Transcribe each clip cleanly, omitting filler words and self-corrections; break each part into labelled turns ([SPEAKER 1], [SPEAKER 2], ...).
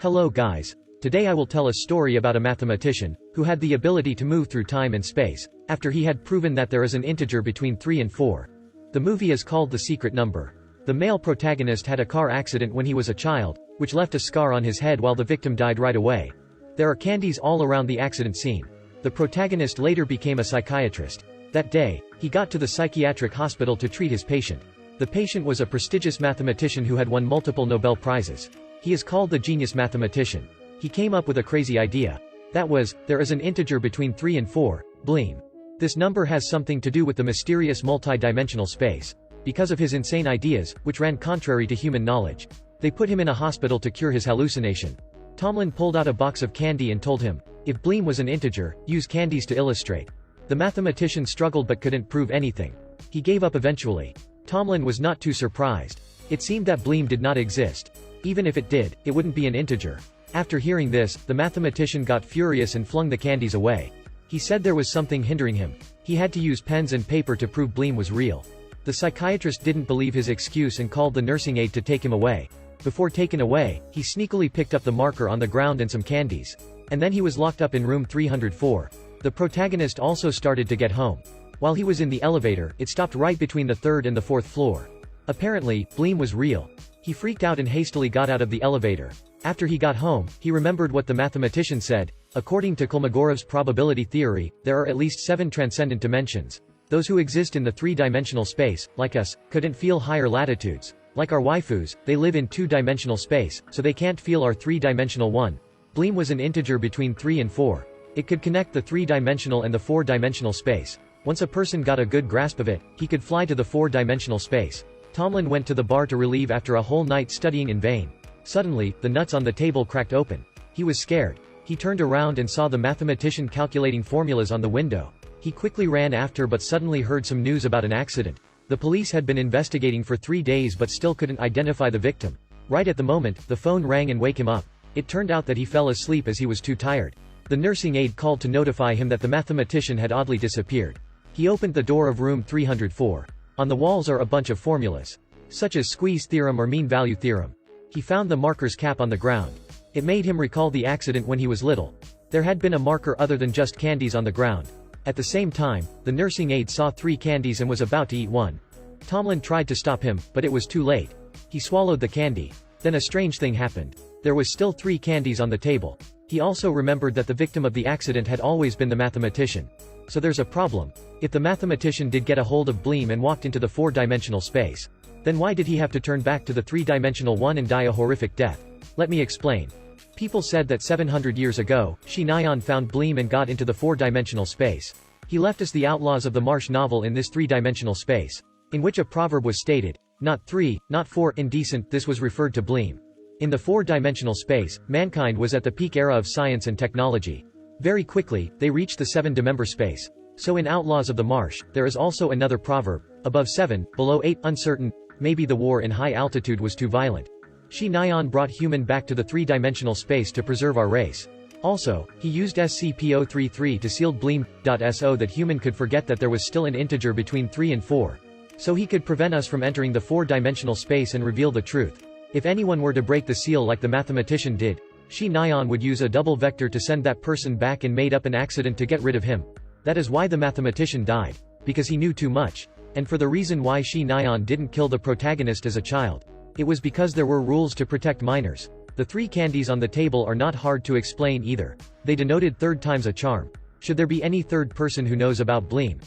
[SPEAKER 1] Hello guys. Today I will tell a story about a mathematician, who had the ability to move through time and space, after he had proven that there is an integer between 3 and 4. The movie is called The Secret Number. The male protagonist had a car accident when he was a child, which left a scar on his head while the victim died right away. There are candies all around the accident scene. The protagonist later became a psychiatrist. That day, he got to the psychiatric hospital to treat his patient. The patient was a prestigious mathematician who had won multiple Nobel Prizes. He is called the genius mathematician. He came up with a crazy idea. That was, there is an integer between 3 and 4, bleem. This number has something to do with the mysterious multi-dimensional space. Because of his insane ideas, which ran contrary to human knowledge, they put him in a hospital to cure his hallucination. Tomlin pulled out a box of candy and told him, if bleem was an integer, use candies to illustrate. The mathematician struggled but couldn't prove anything. He gave up eventually. Tomlin was not too surprised. It seemed that bleem did not exist. Even if it did, it wouldn't be an integer. After hearing this, the mathematician got furious and flung the candies away. He said there was something hindering him. He had to use pens and paper to prove bleem was real. The psychiatrist didn't believe his excuse and called the nursing aide to take him away. Before taken away, he sneakily picked up the marker on the ground and some candies. And then he was locked up in room 304. The protagonist also started to get home. While he was in the elevator, it stopped right between the 3rd and the 4th floor. Apparently, bleem was real. He freaked out and hastily got out of the elevator. After he got home, he remembered what the mathematician said. According to Kolmogorov's probability theory, there are at least 7 transcendent dimensions. Those who exist in the 3-dimensional space, like us, couldn't feel higher latitudes. Like our waifus, they live in 2-dimensional space, so they can't feel our 3-dimensional one. Bleem was an integer between 3 and 4. It could connect the 3-dimensional and the 4-dimensional space. Once a person got a good grasp of it, he could fly to the 4-dimensional space. Tomlin went to the bar to relieve after a whole night studying in vain. Suddenly, the nuts on the table cracked open. He was scared. He turned around and saw the mathematician calculating formulas on the window. He quickly ran after but suddenly heard some news about an accident. The police had been investigating for 3 days but still couldn't identify the victim. Right at the moment, the phone rang and wake him up. It turned out that he fell asleep as he was too tired. The nursing aide called to notify him that the mathematician had oddly disappeared. He opened the door of room 304. On the walls are a bunch of formulas, such as squeeze theorem or mean value theorem. He found the marker's cap on the ground. It made him recall the accident when he was little. There had been a marker other than just candies on the ground. At the same time, the nursing aide saw 3 candies and was about to eat one. Tomlin tried to stop him, but it was too late. He swallowed the candy. Then a strange thing happened. There was still 3 candies on the table. He also remembered that the victim of the accident had always been the mathematician. So there's a problem. If the mathematician did get a hold of bleem and walked into the 4-dimensional space, then why did he have to turn back to the 3-dimensional one and die a horrific death? Let me explain. People said that 700 years ago, Shi Nyan found bleem and got into the 4-dimensional space. He left us the Outlaws of the Marsh novel in this 3-dimensional space, in which a proverb was stated, not 3, not 4, indecent. This was referred to bleem. In the 4-dimensional space, mankind was at the peak era of science and technology. Very quickly, they reached the 7-dimensional space. So in Outlaws of the Marsh, there is also another proverb, above 7, below 8, uncertain. Maybe the war in high altitude was too violent. Shi Nyan brought human back to the 3-dimensional space to preserve our race. Also, he used SCP-033 to seal bleem.so that human could forget that there was still an integer between 3 and 4. So he could prevent us from entering the 4-dimensional space and reveal the truth. If anyone were to break the seal like the mathematician did, Shi Nyan would use a double vector to send that person back and made up an accident to get rid of him. That is why the mathematician died. Because he knew too much. And for the reason why Shi Nyan didn't kill the protagonist as a child. It was because there were rules to protect minors. The 3 candies on the table are not hard to explain either. They denoted third time's a charm. Should there be any third person who knows about bleem,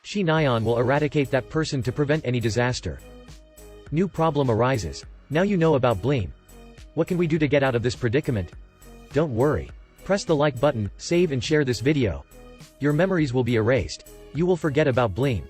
[SPEAKER 1] Shi Nyan will eradicate that person to prevent any disaster. New problem arises. Now you know about bleem. What can we do to get out of this predicament? Don't worry. Press the like button, save and share this video. Your memories will be erased. You will forget about bleem.